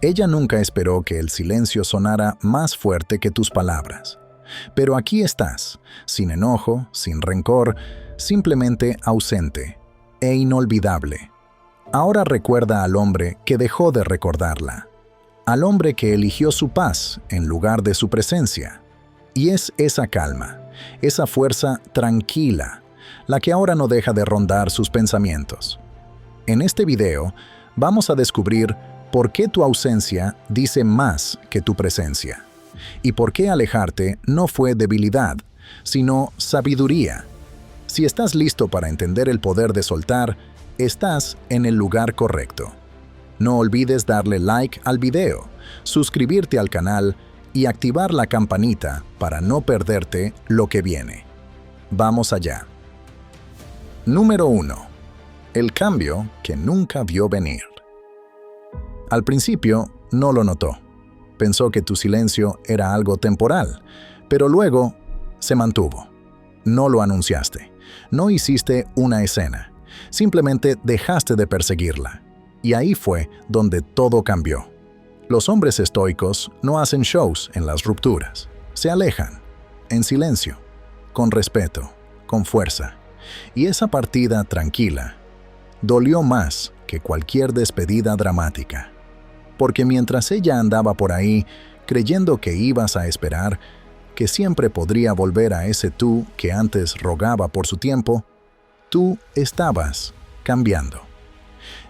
Ella nunca esperó que el silencio sonara más fuerte que tus palabras. Pero aquí estás, sin enojo, sin rencor, simplemente ausente e inolvidable. Ahora recuerda al hombre que dejó de recordarla, al hombre que eligió su paz en lugar de su presencia. Y es esa calma, esa fuerza tranquila, la que ahora no deja de rondar sus pensamientos. En este video vamos a descubrir por qué tu ausencia dice más que tu presencia, y por qué alejarte no fue debilidad, sino sabiduría. Si estás listo para entender el poder de soltar, estás en el lugar correcto. No olvides darle like al video, suscribirte al canal y activar la campanita para no perderte lo que viene. Vamos allá. Número 1. El cambio que nunca vio venir. Al principio no lo notó. Pensó que tu silencio era algo temporal, pero luego se mantuvo. No lo anunciaste. No hiciste una escena. Simplemente dejaste de perseguirla. Y ahí fue donde todo cambió. Los hombres estoicos no hacen shows en las rupturas. Se alejan, en silencio, con respeto, con fuerza. Y esa partida tranquila dolió más que cualquier despedida dramática. Porque mientras ella andaba por ahí, creyendo que ibas a esperar, que siempre podría volver a ese tú que antes rogaba por su tiempo, tú estabas cambiando.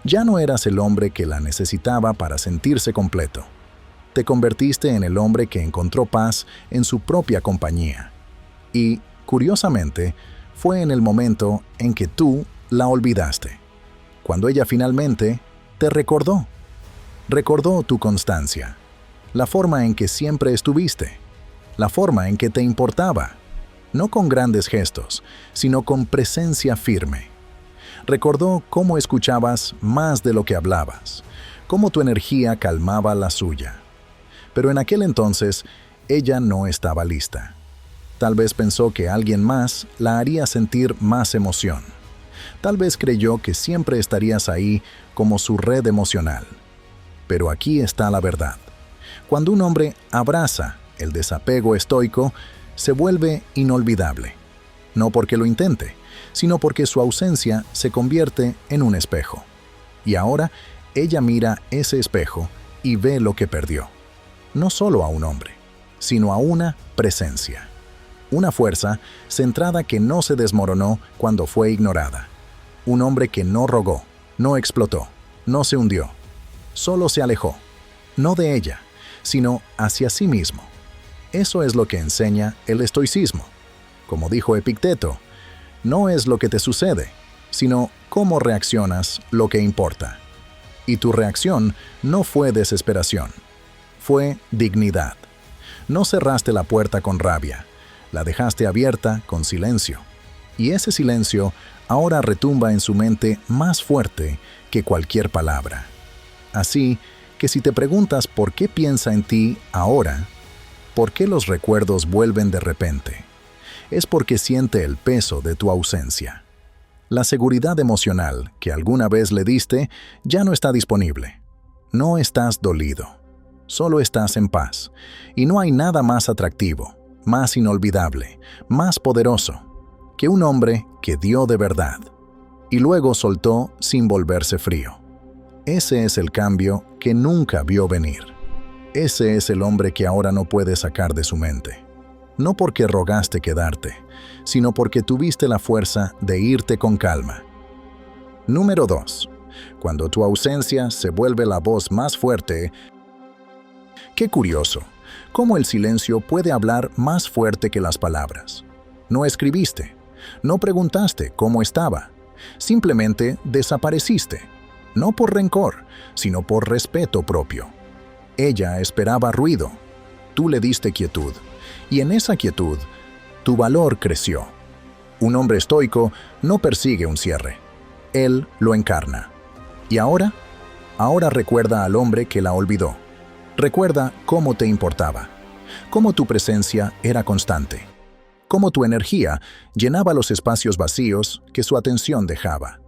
Ya no eras el hombre que la necesitaba para sentirse completo. Te convertiste en el hombre que encontró paz en su propia compañía. Y, curiosamente, fue en el momento en que tú la olvidaste, cuando ella finalmente te recordó. Recordó tu constancia, la forma en que siempre estuviste, la forma en que te importaba, no con grandes gestos, sino con presencia firme. Recordó cómo escuchabas más de lo que hablabas, cómo tu energía calmaba la suya. Pero en aquel entonces, ella no estaba lista. Tal vez pensó que alguien más la haría sentir más emoción. Tal vez creyó que siempre estarías ahí como su red emocional. Pero aquí está la verdad. Cuando un hombre abraza el desapego estoico, se vuelve inolvidable. No porque lo intente, sino porque su ausencia se convierte en un espejo. Y ahora ella mira ese espejo y ve lo que perdió. No solo a un hombre, sino a una presencia. Una fuerza centrada que no se desmoronó cuando fue ignorada. Un hombre que no rogó, no explotó, no se hundió. Solo se alejó, no de ella, sino hacia sí mismo. Eso es lo que enseña el estoicismo. Como dijo Epicteto, no es lo que te sucede, sino cómo reaccionas lo que importa. Y tu reacción no fue desesperación, fue dignidad. No cerraste la puerta con rabia, la dejaste abierta con silencio. Y ese silencio ahora retumba en su mente más fuerte que cualquier palabra. Así que si te preguntas por qué piensa en ti ahora, por qué los recuerdos vuelven de repente, es porque siente el peso de tu ausencia. La seguridad emocional que alguna vez le diste ya no está disponible. No estás dolido, solo estás en paz. Y no hay nada más atractivo, más inolvidable, más poderoso, que un hombre que dio de verdad y luego soltó sin volverse frío. Ese es el cambio que nunca vio venir. Ese es el hombre que ahora no puede sacar de su mente. No porque rogaste quedarte, sino porque tuviste la fuerza de irte con calma. Número 2. Cuando tu ausencia se vuelve la voz más fuerte. Qué curioso, cómo el silencio puede hablar más fuerte que las palabras. No escribiste, no preguntaste cómo estaba, simplemente desapareciste. No por rencor, sino por respeto propio. Ella esperaba ruido, tú le diste quietud, y en esa quietud, tu valor creció. Un hombre estoico no persigue un cierre, él lo encarna. Y ahora recuerda al hombre que la olvidó. Recuerda cómo te importaba, cómo tu presencia era constante, cómo tu energía llenaba los espacios vacíos que su atención dejaba.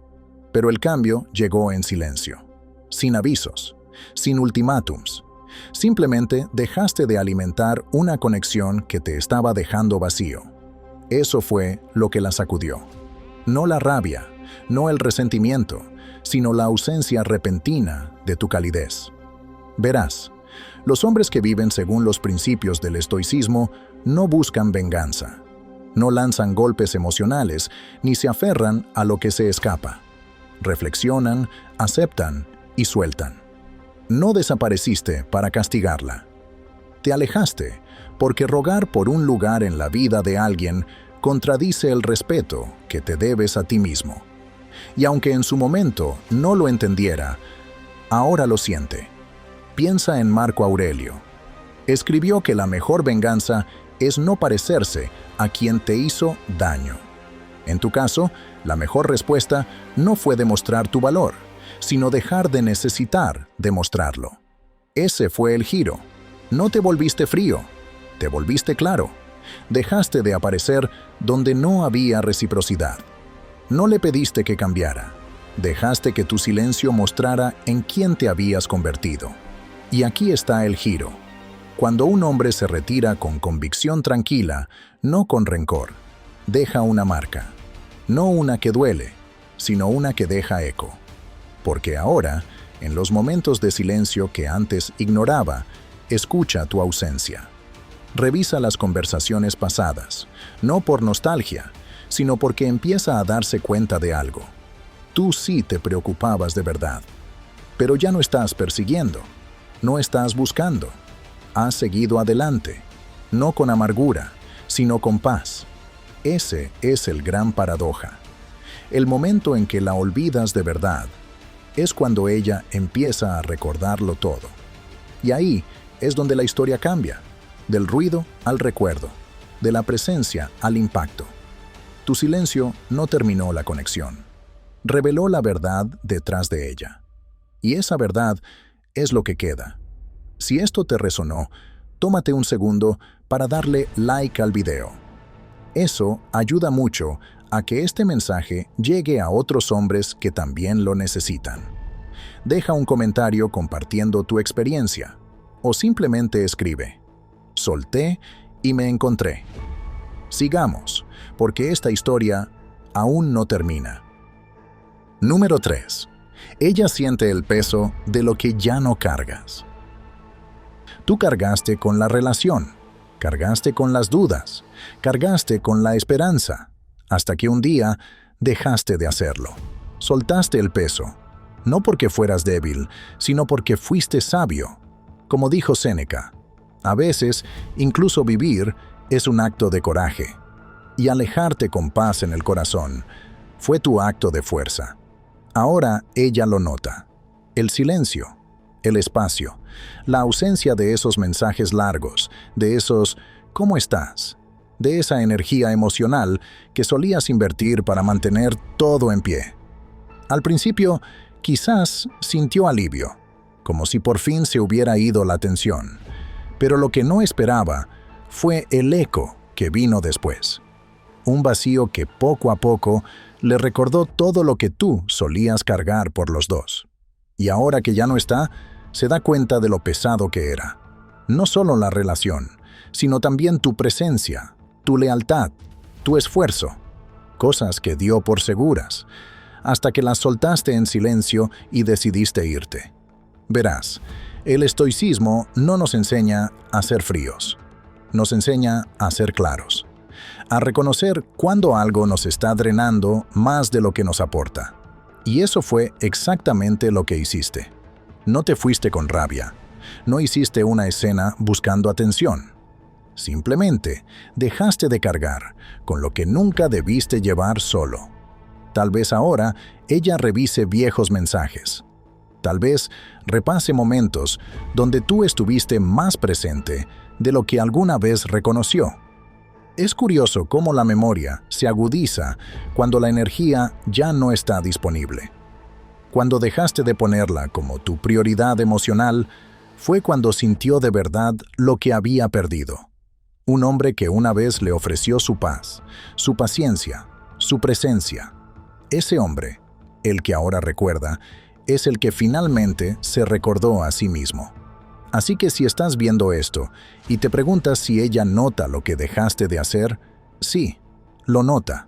Pero el cambio llegó en silencio, sin avisos, sin ultimátums. Simplemente dejaste de alimentar una conexión que te estaba dejando vacío. Eso fue lo que la sacudió. No la rabia, no el resentimiento, sino la ausencia repentina de tu calidez. Verás, los hombres que viven según los principios del estoicismo no buscan venganza. No lanzan golpes emocionales ni se aferran a lo que se escapa. Reflexionan, aceptan y sueltan. No desapareciste para castigarla. Te alejaste porque rogar por un lugar en la vida de alguien contradice el respeto que te debes a ti mismo. Y aunque en su momento no lo entendiera, ahora lo siente. Piensa en Marco Aurelio. Escribió que la mejor venganza es no parecerse a quien te hizo daño. En tu caso, la mejor respuesta no fue demostrar tu valor, sino dejar de necesitar demostrarlo. Ese fue el giro. No te volviste frío, te volviste claro. Dejaste de aparecer donde no había reciprocidad. No le pediste que cambiara. Dejaste que tu silencio mostrara en quién te habías convertido. Y aquí está el giro. Cuando un hombre se retira con convicción tranquila, no con rencor, deja una marca. No una que duele, sino una que deja eco. Porque ahora, en los momentos de silencio que antes ignoraba, escucha tu ausencia. Revisa las conversaciones pasadas, no por nostalgia, sino porque empieza a darse cuenta de algo. Tú sí te preocupabas de verdad, pero ya no estás persiguiendo, no estás buscando. Has seguido adelante, no con amargura, sino con paz. Ese es el gran paradoja. El momento en que la olvidas de verdad es cuando ella empieza a recordarlo todo. Y ahí es donde la historia cambia, del ruido al recuerdo, de la presencia al impacto. Tu silencio no terminó la conexión, reveló la verdad detrás de ella. Y esa verdad es lo que queda. Si esto te resonó, tómate un segundo para darle like al video. Eso ayuda mucho a que este mensaje llegue a otros hombres que también lo necesitan. Deja un comentario compartiendo tu experiencia o simplemente escribe: solté y me encontré. Sigamos, porque esta historia aún no termina. Número 3. Ella siente el peso de lo que ya no cargas. Tú cargaste con la relación, cargaste con las dudas, cargaste con la esperanza, hasta que un día dejaste de hacerlo. Soltaste el peso, no porque fueras débil, sino porque fuiste sabio. Como dijo Séneca, a veces, incluso vivir es un acto de coraje, y alejarte con paz en el corazón fue tu acto de fuerza. Ahora ella lo nota. El silencio, el espacio, la ausencia de esos mensajes largos, de esos ¿cómo estás?, de esa energía emocional que solías invertir para mantener todo en pie. Al principio, quizás sintió alivio, como si por fin se hubiera ido la tensión. Pero lo que no esperaba fue el eco que vino después. Un vacío que poco a poco le recordó todo lo que tú solías cargar por los dos. Y ahora que ya no está, se da cuenta de lo pesado que era. No solo la relación, sino también tu presencia, tu lealtad, tu esfuerzo. Cosas que dio por seguras, hasta que las soltaste en silencio y decidiste irte. Verás, el estoicismo no nos enseña a ser fríos. Nos enseña a ser claros, a reconocer cuando algo nos está drenando más de lo que nos aporta. Y eso fue exactamente lo que hiciste. No te fuiste con rabia, no hiciste una escena buscando atención. Simplemente dejaste de cargar con lo que nunca debiste llevar solo. Tal vez ahora ella revise viejos mensajes. Tal vez repase momentos donde tú estuviste más presente de lo que alguna vez reconoció. Es curioso cómo la memoria se agudiza cuando la energía ya no está disponible. Cuando dejaste de ponerla como tu prioridad emocional, fue cuando sintió de verdad lo que había perdido. Un hombre que una vez le ofreció su paz, su paciencia, su presencia. Ese hombre, el que ahora recuerda, es el que finalmente se recordó a sí mismo. Así que si estás viendo esto y te preguntas si ella nota lo que dejaste de hacer, sí, lo nota.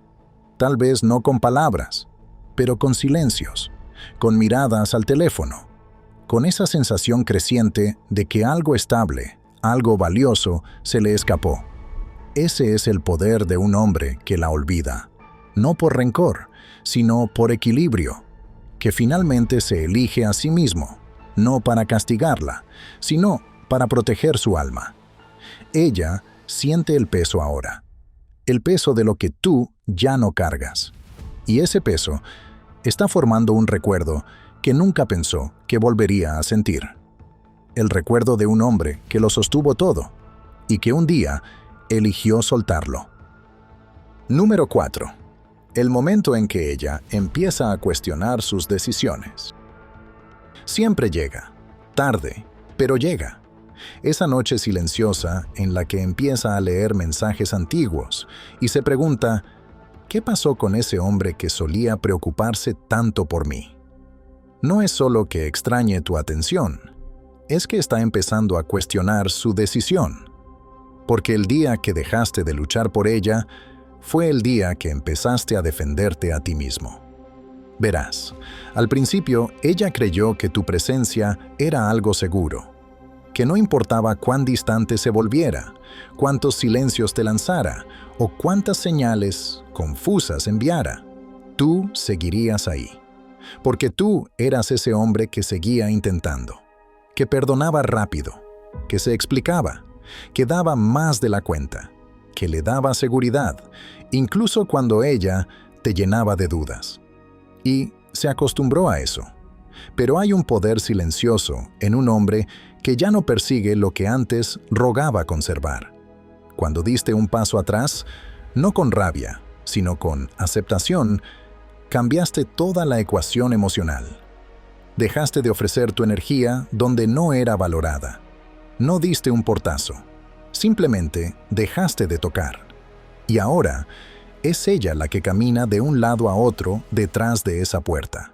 Tal vez no con palabras, pero con silencios, con miradas al teléfono, con esa sensación creciente de que algo estable, algo valioso, se le escapó. Ese es el poder de un hombre que la olvida, no por rencor, sino por equilibrio, que finalmente se elige a sí mismo, no para castigarla, sino para proteger su alma. Ella siente el peso ahora, el peso de lo que tú ya no cargas. Y ese peso está formando un recuerdo que nunca pensó que volvería a sentir. El recuerdo de un hombre que lo sostuvo todo y que un día eligió soltarlo. Número 4. El momento en que ella empieza a cuestionar sus decisiones. Siempre llega, tarde, pero llega. Esa noche silenciosa en la que empieza a leer mensajes antiguos y se pregunta, ¿qué pasó con ese hombre que solía preocuparse tanto por mí? No es solo que extrañe tu atención, es que está empezando a cuestionar su decisión. Porque el día que dejaste de luchar por ella, fue el día que empezaste a defenderte a ti mismo. Verás, al principio ella creyó que tu presencia era algo seguro, que no importaba cuán distante se volviera, cuántos silencios te lanzara o cuántas señales confusas enviara, tú seguirías ahí. Porque tú eras ese hombre que seguía intentando, que perdonaba rápido, que se explicaba, que daba más de la cuenta, que le daba seguridad, incluso cuando ella te llenaba de dudas. Y se acostumbró a eso. Pero hay un poder silencioso en un hombre que ya no persigue lo que antes rogaba conservar. Cuando diste un paso atrás, no con rabia, sino con aceptación, cambiaste toda la ecuación emocional. Dejaste de ofrecer tu energía donde no era valorada. No diste un portazo. Simplemente dejaste de tocar. Y ahora es ella la que camina de un lado a otro detrás de esa puerta.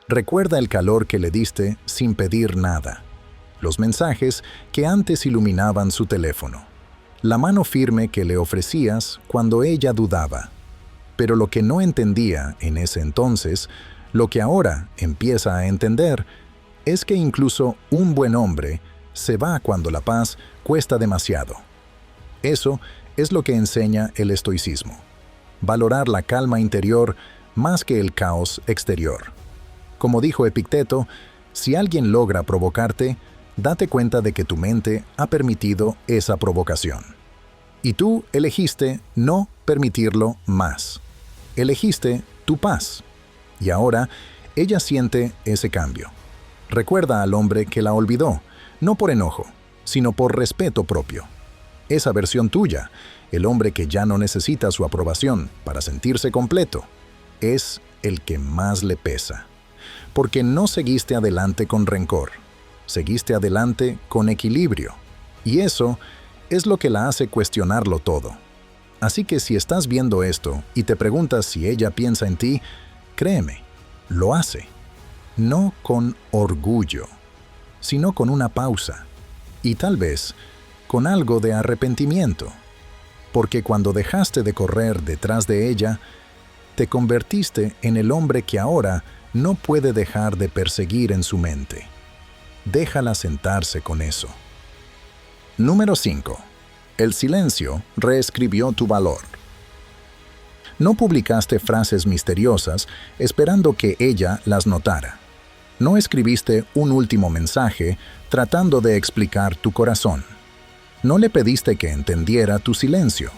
Recuerda el calor que le diste sin pedir nada. Los mensajes que antes iluminaban su teléfono. La mano firme que le ofrecías cuando ella dudaba. Pero lo que no entendía en ese entonces, lo que ahora empieza a entender, es que incluso un buen hombre se va cuando la paz cuesta demasiado. Eso es lo que enseña el estoicismo. Valorar la calma interior más que el caos exterior. Como dijo Epicteto, si alguien logra provocarte, date cuenta de que tu mente ha permitido esa provocación. Y tú elegiste no permitirlo más. Elegiste tu paz. Y ahora ella siente ese cambio. Recuerda al hombre que la olvidó, no por enojo, sino por respeto propio. Esa versión tuya, el hombre que ya no necesita su aprobación para sentirse completo, es el que más le pesa. Porque no seguiste adelante con rencor, seguiste adelante con equilibrio. Y eso es lo que la hace cuestionarlo todo. Así que si estás viendo esto y te preguntas si ella piensa en ti, créeme, lo hace. No con orgullo, sino con una pausa. Y tal vez con algo de arrepentimiento. Porque cuando dejaste de correr detrás de ella, te convertiste en el hombre que ahora no puede dejar de perseguir en su mente. Déjala sentarse con eso. Número 5. El silencio reescribió tu valor. No publicaste frases misteriosas esperando que ella las notara. No escribiste un último mensaje tratando de explicar tu corazón. No le pediste que entendiera tu silencio.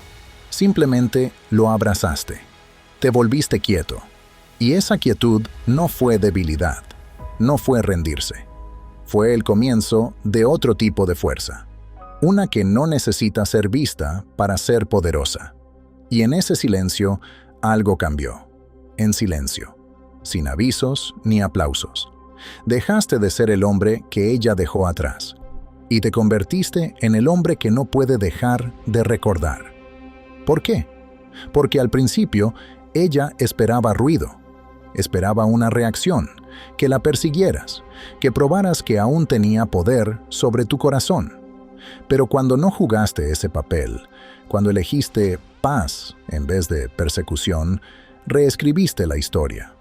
Simplemente lo abrazaste. Te volviste quieto. Y esa quietud no fue debilidad. No fue rendirse. Fue el comienzo de otro tipo de fuerza. Una que no necesita ser vista para ser poderosa. Y en ese silencio, algo cambió. En silencio. Sin avisos ni aplausos. Dejaste de ser el hombre que ella dejó atrás. Y te convertiste en el hombre que no puede dejar de recordar. ¿Por qué? Porque al principio, ella esperaba ruido. Esperaba una reacción. que la persiguieras, que probaras que aún tenía poder sobre tu corazón. Pero cuando no jugaste ese papel, cuando elegiste paz en vez de persecución, reescribiste la historia,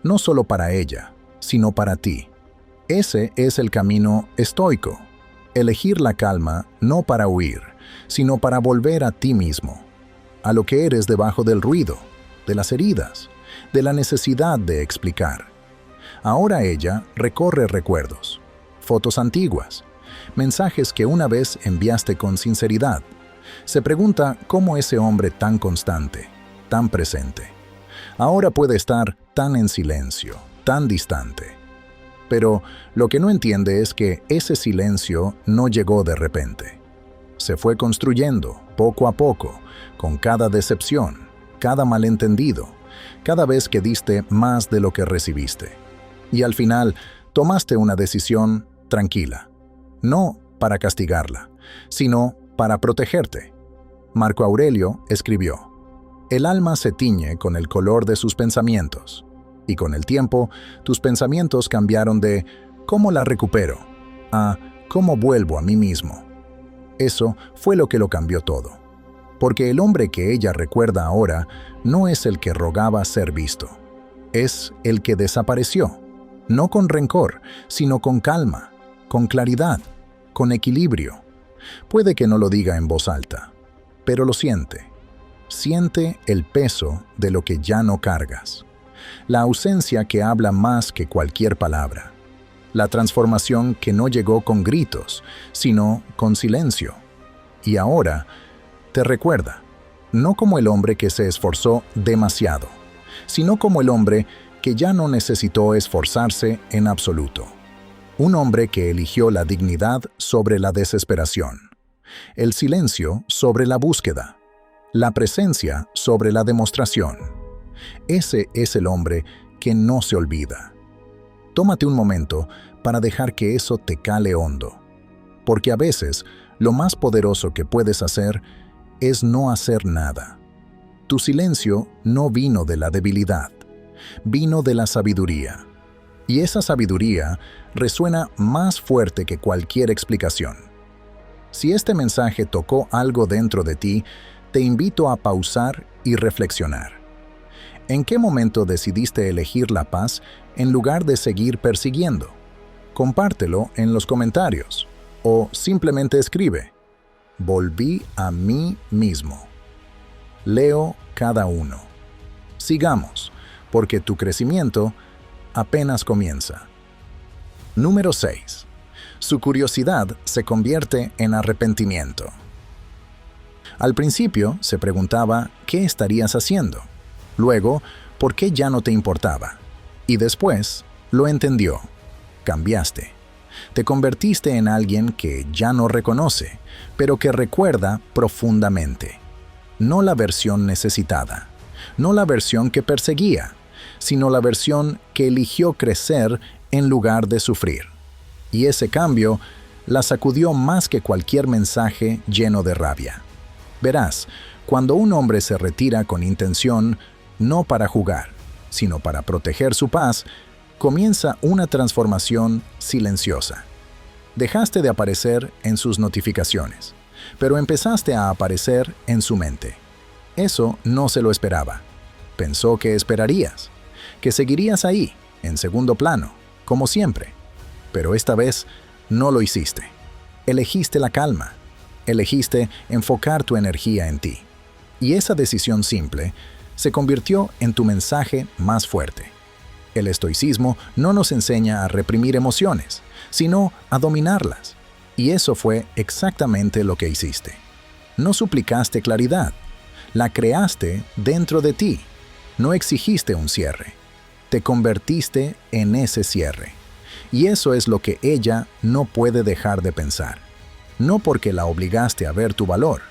no solo para ella, sino para ti. Ese es el camino estoico, elegir la calma no para huir, sino para volver a ti mismo, a lo que eres debajo del ruido, de las heridas, de la necesidad de explicar. Ahora ella recorre recuerdos, fotos antiguas, mensajes que una vez enviaste con sinceridad. Se pregunta cómo ese hombre tan constante, tan presente, ahora puede estar tan en silencio, tan distante. Pero lo que no entiende es que ese silencio no llegó de repente. Se fue construyendo, poco a poco, con cada decepción, cada malentendido, cada vez que diste más de lo que recibiste. Y al final, tomaste una decisión tranquila, no para castigarla, sino para protegerte. Marco Aurelio escribió: «El alma se tiñe con el color de sus pensamientos». Y con el tiempo, tus pensamientos cambiaron de «¿cómo la recupero?» a «¿cómo vuelvo a mí mismo?». Eso fue lo que lo cambió todo. Porque el hombre que ella recuerda ahora no es el que rogaba ser visto. Es el que desapareció, no con rencor, sino con calma, con claridad, con equilibrio. Puede que no lo diga en voz alta, pero lo siente. Siente el peso de lo que ya no cargas. La ausencia que habla más que cualquier palabra. La transformación que no llegó con gritos, sino con silencio. Y ahora te recuerda, no como el hombre que se esforzó demasiado, sino como el hombre que ya no necesitó esforzarse en absoluto. Un hombre que eligió la dignidad sobre la desesperación, el silencio sobre la búsqueda, la presencia sobre la demostración. Ese es el hombre que no se olvida. Tómate un momento para dejar que eso te cale hondo, porque a veces lo más poderoso que puedes hacer es no hacer nada. Tu silencio no vino de la debilidad, vino de la sabiduría. Y esa sabiduría resuena más fuerte que cualquier explicación. Si este mensaje tocó algo dentro de ti, te invito a pausar y reflexionar. ¿En qué momento decidiste elegir la paz en lugar de seguir persiguiendo? Compártelo en los comentarios o simplemente escribe: «Volví a mí mismo». Leo cada uno. Sigamos, porque tu crecimiento apenas comienza. Número 6. Su curiosidad se convierte en arrepentimiento. Al principio se preguntaba qué estarías haciendo. Luego, ¿por qué ya no te importaba? Y después, lo entendió. Cambiaste. Te convertiste en alguien que ya no reconoce, pero que recuerda profundamente. No la versión necesitada, no la versión que perseguía, sino la versión que eligió crecer en lugar de sufrir. Y ese cambio la sacudió más que cualquier mensaje lleno de rabia. Verás, cuando un hombre se retira con intención, no para jugar, sino para proteger su paz, comienza una transformación silenciosa. Dejaste de aparecer en sus notificaciones, pero empezaste a aparecer en su mente. Eso no se lo esperaba. Pensó que esperarías, que seguirías ahí, en segundo plano, como siempre. Pero esta vez no lo hiciste. Elegiste la calma. Elegiste enfocar tu energía en ti. Y esa decisión simple se convirtió en tu mensaje más fuerte. El estoicismo no nos enseña a reprimir emociones, sino a dominarlas. Y eso fue exactamente lo que hiciste. No suplicaste claridad, la creaste dentro de ti. No exigiste un cierre. Te convertiste en ese cierre. Y eso es lo que ella no puede dejar de pensar. No porque la obligaste a ver tu valor,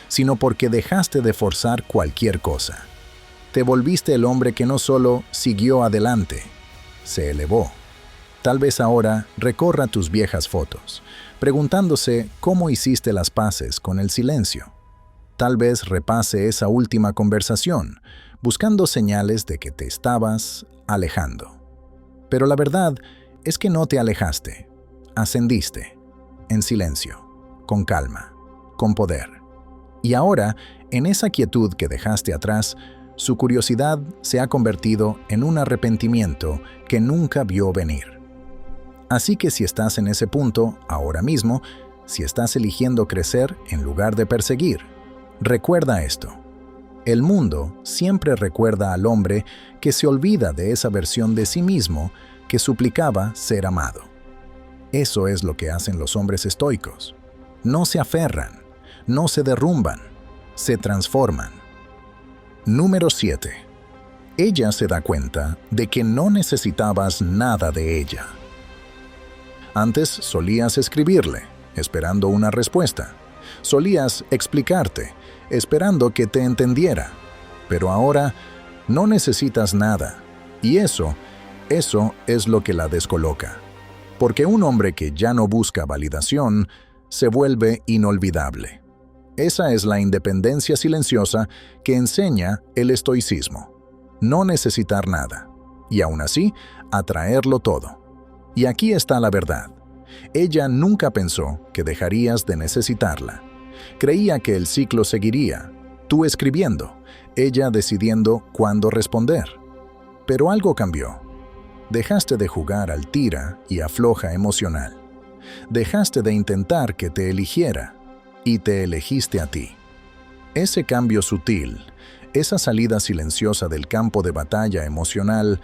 sino porque dejaste de forzar cualquier cosa. Te volviste el hombre que no solo siguió adelante, se elevó. Tal vez ahora recorra tus viejas fotos, preguntándose cómo hiciste las paces con el silencio. Tal vez repase esa última conversación, buscando señales de que te estabas alejando. Pero la verdad es que no te alejaste, ascendiste, en silencio, con calma, con poder. Y ahora, en esa quietud que dejaste atrás, su curiosidad se ha convertido en un arrepentimiento que nunca vio venir. Así que si estás en ese punto, ahora mismo, si estás eligiendo crecer en lugar de perseguir, recuerda esto. El mundo siempre recuerda al hombre que se olvida de esa versión de sí mismo que suplicaba ser amado. Eso es lo que hacen los hombres estoicos. No se aferran, no se derrumban, se transforman. Número 7. Ella se da cuenta de que no necesitabas nada de ella. Antes solías escribirle, esperando una respuesta. Solías explicarte, esperando que te entendiera. Pero ahora no necesitas nada. Y eso es lo que la descoloca. Porque un hombre que ya no busca validación se vuelve inolvidable. Esa es la independencia silenciosa que enseña el estoicismo. No necesitar nada. Y aún así, atraerlo todo. Y aquí está la verdad. Ella nunca pensó que dejarías de necesitarla. Creía que el ciclo seguiría, tú escribiendo, ella decidiendo cuándo responder. Pero algo cambió. Dejaste de jugar al tira y afloja emocional. Dejaste de intentar que te eligiera y te elegiste a ti. Ese cambio sutil, esa salida silenciosa del campo de batalla emocional,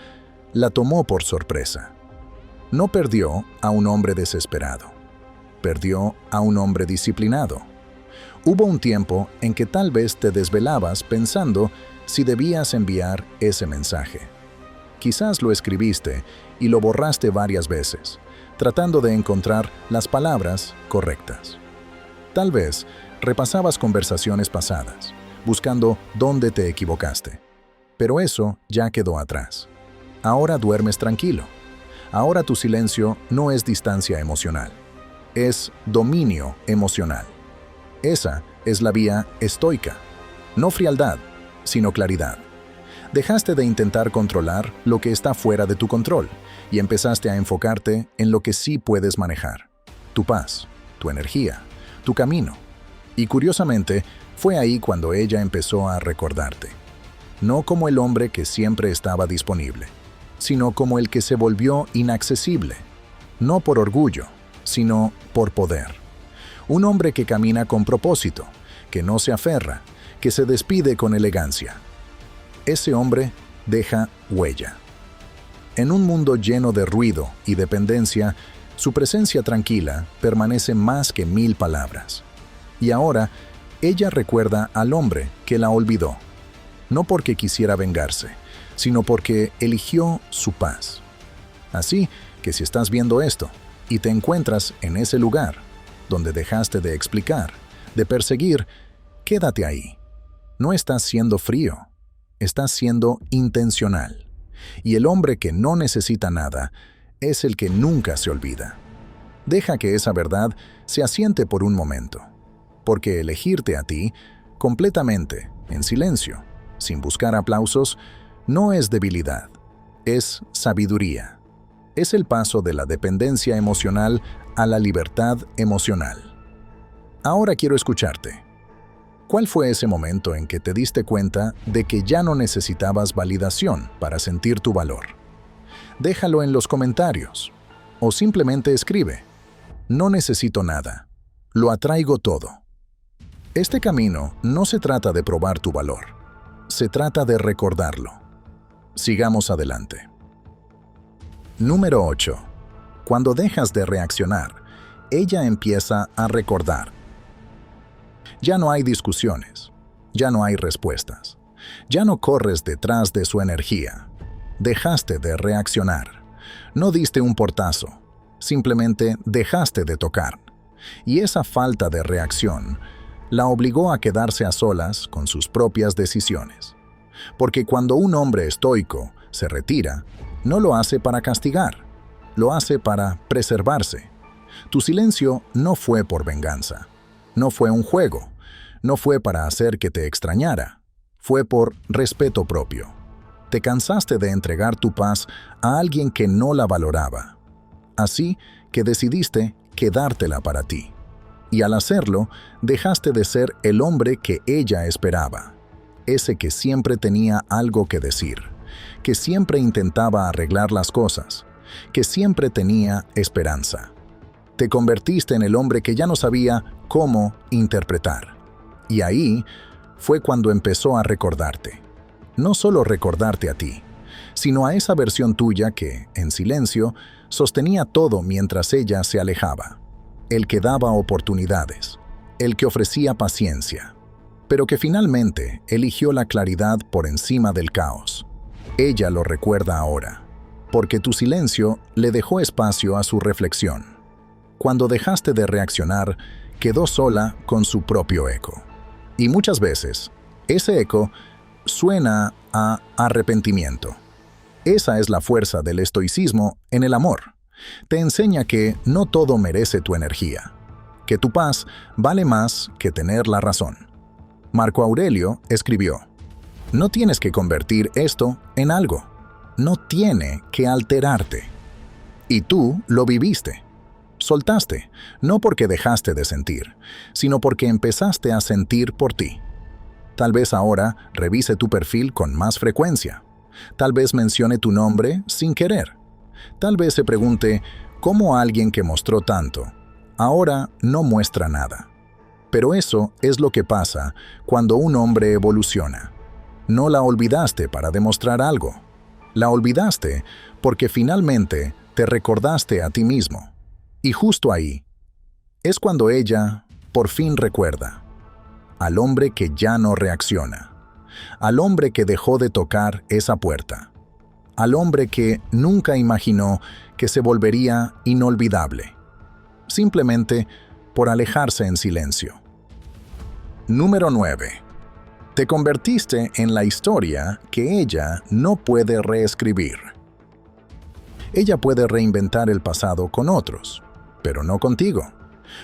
la tomó por sorpresa. No perdió a un hombre desesperado. Perdió a un hombre disciplinado. Hubo un tiempo en que tal vez te desvelabas pensando si debías enviar ese mensaje. Quizás lo escribiste y lo borraste varias veces, tratando de encontrar las palabras correctas. Tal vez repasabas conversaciones pasadas, buscando dónde te equivocaste. Pero eso ya quedó atrás. Ahora duermes tranquilo. Ahora tu silencio no es distancia emocional, es dominio emocional. Esa es la vía estoica, no frialdad, sino claridad. Dejaste de intentar controlar lo que está fuera de tu control y empezaste a enfocarte en lo que sí puedes manejar: tu paz, tu energía, tu camino. Y curiosamente, fue ahí cuando ella empezó a recordarte. No como el hombre que siempre estaba disponible, sino como el que se volvió inaccesible, no por orgullo, sino por poder. Un hombre que camina con propósito, que no se aferra, que se despide con elegancia. Ese hombre deja huella. En un mundo lleno de ruido y dependencia, su presencia tranquila permanece más que 1000 palabras. Y ahora, ella recuerda al hombre que la olvidó, no porque quisiera vengarse, sino porque eligió su paz. Así que si estás viendo esto y te encuentras en ese lugar donde dejaste de explicar, de perseguir, quédate ahí. No estás siendo frío, estás siendo intencional. Y el hombre que no necesita nada es el que nunca se olvida. Deja que esa verdad se asiente por un momento, porque elegirte a ti, completamente, en silencio, sin buscar aplausos, no es debilidad, es sabiduría. Es el paso de la dependencia emocional a la libertad emocional. Ahora quiero escucharte. ¿Cuál fue ese momento en que te diste cuenta de que ya no necesitabas validación para sentir tu valor? Déjalo en los comentarios o simplemente escribe: no necesito nada, lo atraigo todo. Este camino no se trata de probar tu valor, se trata de recordarlo. Sigamos adelante. Número 8. Cuando dejas de reaccionar, ella empieza a recordar. Ya no hay discusiones, ya no hay respuestas, ya no corres detrás de su energía. Dejaste de reaccionar. No diste un portazo, simplemente dejaste de tocar. Y esa falta de reacción la obligó a quedarse a solas con sus propias decisiones. Porque cuando un hombre estoico se retira, no lo hace para castigar, lo hace para preservarse. Tu silencio no fue por venganza, no fue un juego, no fue para hacer que te extrañara, fue por respeto propio. Te cansaste de entregar tu paz a alguien que no la valoraba. Así que decidiste quedártela para ti. Y al hacerlo, dejaste de ser el hombre que ella esperaba. Ese que siempre tenía algo que decir, que siempre intentaba arreglar las cosas, que siempre tenía esperanza. Te convertiste en el hombre que ya no sabía cómo interpretar. Y ahí fue cuando empezó a recordarte. No solo recordarte a ti, sino a esa versión tuya que, en silencio, sostenía todo mientras ella se alejaba. El que daba oportunidades, el que ofrecía paciencia, pero que finalmente eligió la claridad por encima del caos. Ella lo recuerda ahora, porque tu silencio le dejó espacio a su reflexión. Cuando dejaste de reaccionar, quedó sola con su propio eco. Y muchas veces, ese eco suena a arrepentimiento. Esa es la fuerza del estoicismo en el amor. Te enseña que no todo merece tu energía, que tu paz vale más que tener la razón. Marco Aurelio escribió: no tienes que convertir esto en algo, no tiene que alterarte. Y tú lo viviste. Soltaste, no porque dejaste de sentir, sino porque empezaste a sentir por ti. Tal vez ahora revise tu perfil con más frecuencia. Tal vez mencione tu nombre sin querer. Tal vez se pregunte cómo alguien que mostró tanto ahora no muestra nada. Pero eso es lo que pasa cuando un hombre evoluciona. No la olvidaste para demostrar algo. La olvidaste porque finalmente te recordaste a ti mismo. Y justo ahí es cuando ella por fin recuerda al hombre que ya no reacciona, al hombre que dejó de tocar esa puerta, al hombre que nunca imaginó que se volvería inolvidable, simplemente por alejarse en silencio. Número 9. Te convertiste en la historia que ella no puede reescribir. Ella puede reinventar el pasado con otros, pero no contigo,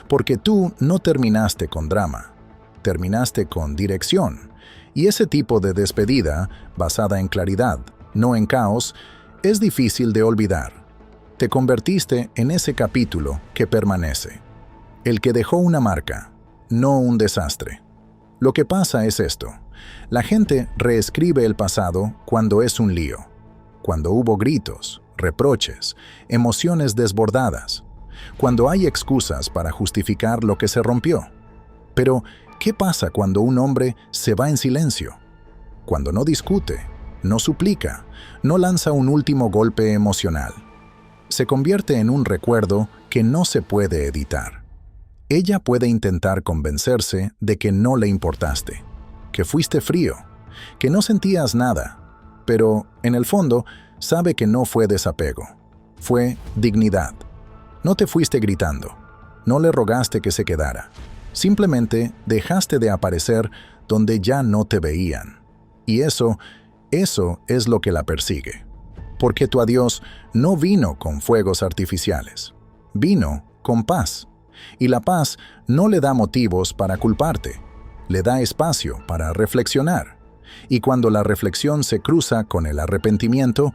porque tú no terminaste con drama, terminaste con dirección, y ese tipo de despedida, basada en claridad, no en caos, es difícil de olvidar. Te convertiste en ese capítulo que permanece, el que dejó una marca, no un desastre. Lo que pasa es esto: la gente reescribe el pasado cuando es un lío, cuando hubo gritos, reproches, emociones desbordadas, cuando hay excusas para justificar lo que se rompió. Pero, ¿qué pasa cuando un hombre se va en silencio? Cuando no discute, no suplica, no lanza un último golpe emocional. Se convierte en un recuerdo que no se puede editar. Ella puede intentar convencerse de que no le importaste, que fuiste frío, que no sentías nada, pero, en el fondo, sabe que no fue desapego, fue dignidad. No te fuiste gritando, no le rogaste que se quedara. Simplemente dejaste de aparecer donde ya no te veían. Y eso es lo que la persigue. Porque tu adiós no vino con fuegos artificiales, vino con paz. Y la paz no le da motivos para culparte, le da espacio para reflexionar. Y cuando la reflexión se cruza con el arrepentimiento,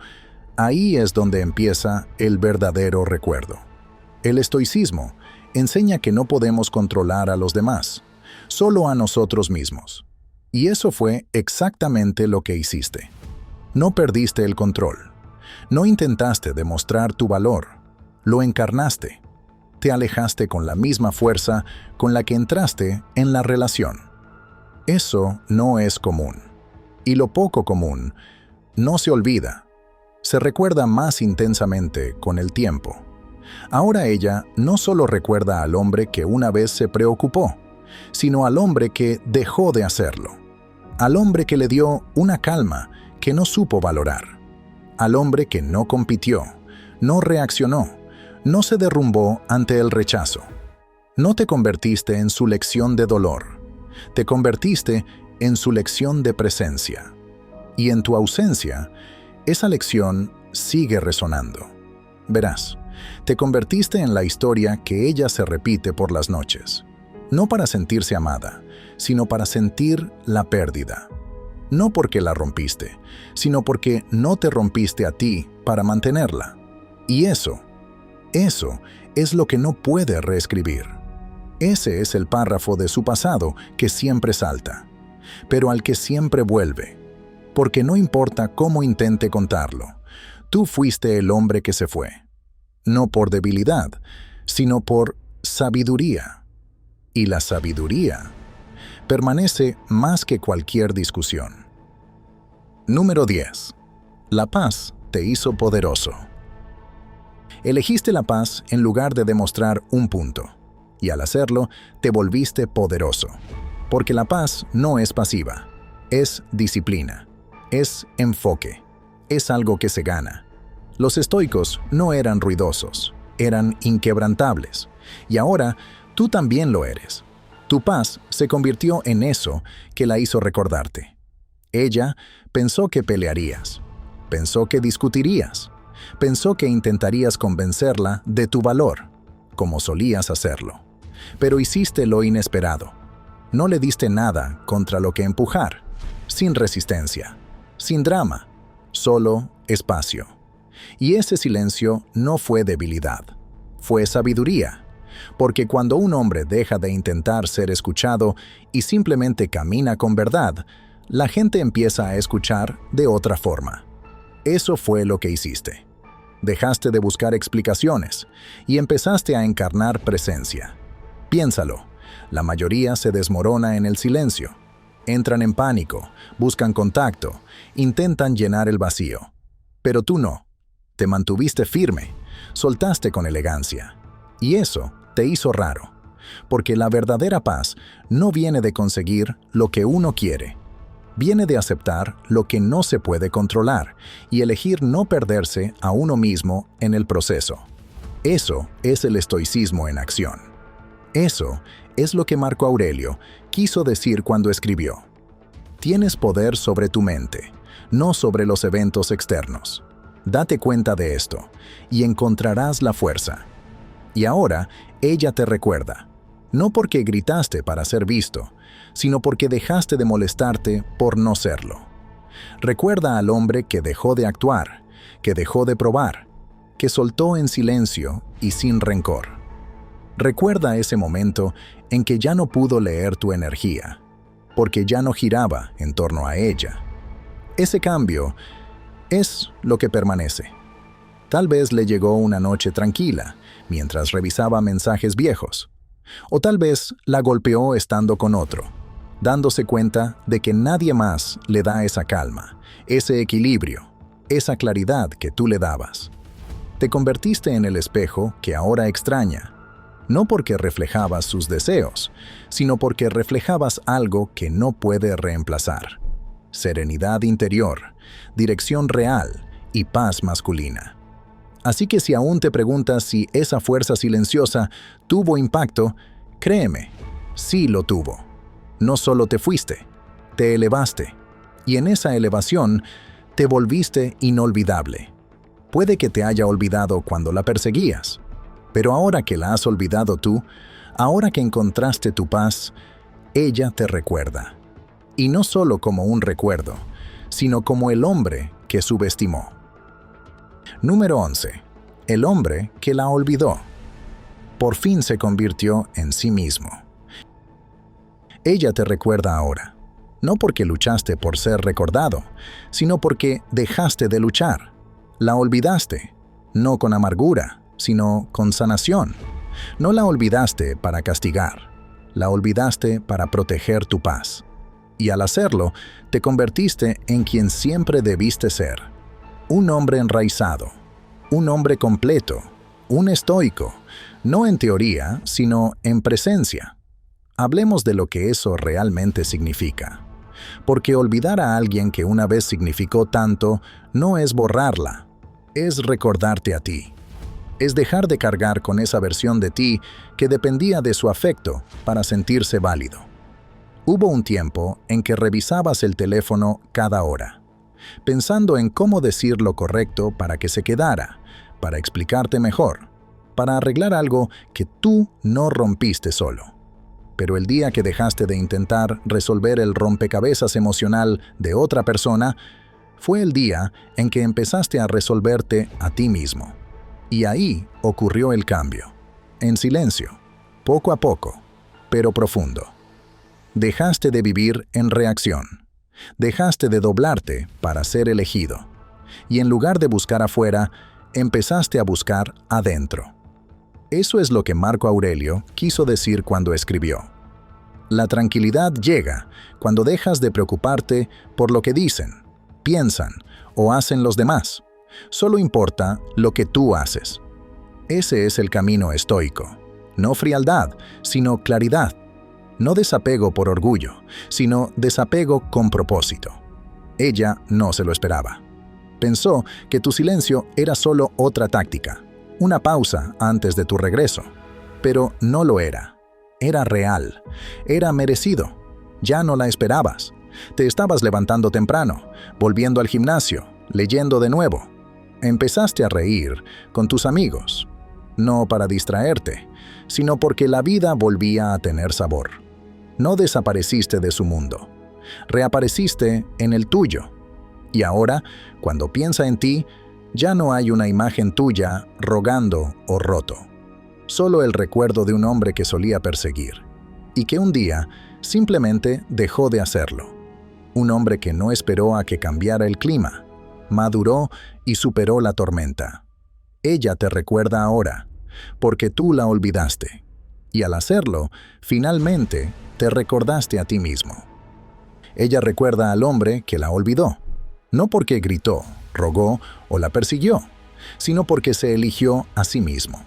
ahí es donde empieza el verdadero recuerdo. El estoicismo enseña que no podemos controlar a los demás, solo a nosotros mismos. Y eso fue exactamente lo que hiciste. No perdiste el control. No intentaste demostrar tu valor. Lo encarnaste. Te alejaste con la misma fuerza con la que entraste en la relación. Eso no es común. Y lo poco común no se olvida. Se recuerda más intensamente con el tiempo. Ahora ella no solo recuerda al hombre que una vez se preocupó, sino al hombre que dejó de hacerlo. Al hombre que le dio una calma que no supo valorar. Al hombre que no compitió, no reaccionó, no se derrumbó ante el rechazo. No te convertiste en su lección de dolor, te convertiste en su lección de presencia. Y en tu ausencia, esa lección sigue resonando. Verás, te convertiste en la historia que ella se repite por las noches, no para sentirse amada, sino para sentir la pérdida. No porque la rompiste, sino porque no te rompiste a ti para mantenerla. Y eso es lo que no puede reescribir. Ese es el párrafo de su pasado que siempre salta, pero al que siempre vuelve, porque no importa cómo intente contarlo, tú fuiste el hombre que se fue, no por debilidad, sino por sabiduría. Y la sabiduría permanece más que cualquier discusión. Número 10. La paz te hizo poderoso. Elegiste la paz en lugar de demostrar un punto, y al hacerlo te volviste poderoso, porque la paz no es pasiva, es disciplina, es enfoque, es algo que se gana. Los estoicos no eran ruidosos, eran inquebrantables, y ahora tú también lo eres. Tu paz se convirtió en eso que la hizo recordarte. Ella pensó que pelearías, pensó que discutirías, pensó que intentarías convencerla de tu valor, como solías hacerlo. Pero hiciste lo inesperado. No le diste nada contra lo que empujar, sin resistencia, sin drama, solo espacio. Y ese silencio no fue debilidad, fue sabiduría, porque cuando un hombre deja de intentar ser escuchado y simplemente camina con verdad, la gente empieza a escuchar de otra forma. Eso fue lo que hiciste. Dejaste de buscar explicaciones y empezaste a encarnar presencia. Piénsalo, la mayoría se desmorona en el silencio. Entran en pánico, buscan contacto, intentan llenar el vacío. Pero tú no. Te mantuviste firme, soltaste con elegancia. Y eso te hizo raro, porque la verdadera paz no viene de conseguir lo que uno quiere. Viene de aceptar lo que no se puede controlar y elegir no perderse a uno mismo en el proceso. Eso es el estoicismo en acción. Eso es lo que Marco Aurelio quiso decir cuando escribió: tienes poder sobre tu mente, no sobre los eventos externos. Date cuenta de esto y encontrarás la fuerza. Y ahora ella te recuerda, no porque gritaste para ser visto, sino porque dejaste de molestarte por no serlo. Recuerda al hombre que dejó de actuar, que dejó de probar, que soltó en silencio y sin rencor. Recuerda ese momento en que ya no pudo leer tu energía, porque ya no giraba en torno a ella. Ese cambio es lo que permanece. Tal vez le llegó una noche tranquila, mientras revisaba mensajes viejos. O tal vez la golpeó estando con otro, dándose cuenta de que nadie más le da esa calma, ese equilibrio, esa claridad que tú le dabas. Te convertiste en el espejo que ahora extraña, no porque reflejabas sus deseos, sino porque reflejabas algo que no puede reemplazar: serenidad interior, dirección real y paz masculina. Así que si aún te preguntas si esa fuerza silenciosa tuvo impacto, créeme, sí lo tuvo. No solo te fuiste, te elevaste, y en esa elevación te volviste inolvidable. Puede que te haya olvidado cuando la perseguías, pero ahora que la has olvidado tú, ahora que encontraste tu paz, ella te recuerda. Y no solo como un recuerdo, sino como el hombre que subestimó. Número 11. El hombre que la olvidó. Por fin se convirtió en sí mismo. Ella te recuerda ahora, no porque luchaste por ser recordado, sino porque dejaste de luchar. La olvidaste, no con amargura, sino con sanación. No la olvidaste para castigar, la olvidaste para proteger tu paz. Y al hacerlo, te convertiste en quien siempre debiste ser: un hombre enraizado, un hombre completo, un estoico, no en teoría, sino en presencia. Hablemos de lo que eso realmente significa. Porque olvidar a alguien que una vez significó tanto no es borrarla, es recordarte a ti. Es dejar de cargar con esa versión de ti que dependía de su afecto para sentirse válido. Hubo un tiempo en que revisabas el teléfono cada hora, pensando en cómo decir lo correcto para que se quedara, para explicarte mejor, para arreglar algo que tú no rompiste solo. Pero el día que dejaste de intentar resolver el rompecabezas emocional de otra persona, fue el día en que empezaste a resolverte a ti mismo. Y ahí ocurrió el cambio. En silencio, poco a poco, pero profundo. Dejaste de vivir en reacción. Dejaste de doblarte para ser elegido. Y en lugar de buscar afuera, empezaste a buscar adentro. Eso es lo que Marco Aurelio quiso decir cuando escribió: la tranquilidad llega cuando dejas de preocuparte por lo que dicen, piensan o hacen los demás. Solo importa lo que tú haces. Ese es el camino estoico. No frialdad, sino claridad. No desapego por orgullo, sino desapego con propósito. Ella no se lo esperaba. Pensó que tu silencio era solo otra táctica, una pausa antes de tu regreso. Pero no lo era. Era real. Era merecido. Ya no la esperabas. Te estabas levantando temprano, volviendo al gimnasio, leyendo de nuevo. Empezaste a reír con tus amigos. No para distraerte, sino porque la vida volvía a tener sabor. No desapareciste de su mundo. Reapareciste en el tuyo. Y ahora, cuando piensa en ti, ya no hay una imagen tuya rogando o roto. Solo el recuerdo de un hombre que solía perseguir, y que un día simplemente dejó de hacerlo. Un hombre que no esperó a que cambiara el clima, maduró y superó la tormenta. Ella te recuerda ahora, porque tú la olvidaste. Y al hacerlo, finalmente te recordaste a ti mismo. Ella recuerda al hombre que la olvidó, no porque gritó, rogó o la persiguió, sino porque se eligió a sí mismo.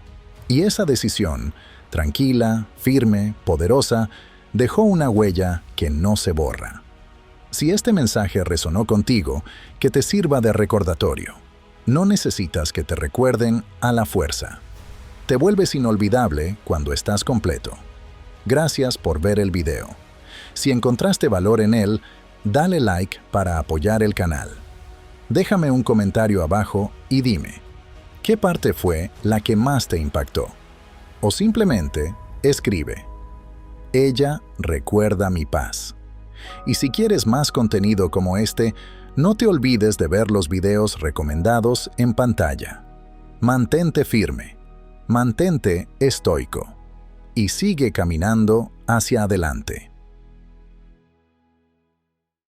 Y esa decisión, tranquila, firme, poderosa, dejó una huella que no se borra. Si este mensaje resonó contigo, que te sirva de recordatorio. No necesitas que te recuerden a la fuerza. Te vuelves inolvidable cuando estás completo. Gracias por ver el video. Si encontraste valor en él, dale like para apoyar el canal. Déjame un comentario abajo y dime, ¿qué parte fue la que más te impactó? O simplemente escribe: ella recuerda mi paz. Y si quieres más contenido como este, no te olvides de ver los videos recomendados en pantalla. Mantente firme, mantente estoico y sigue caminando hacia adelante.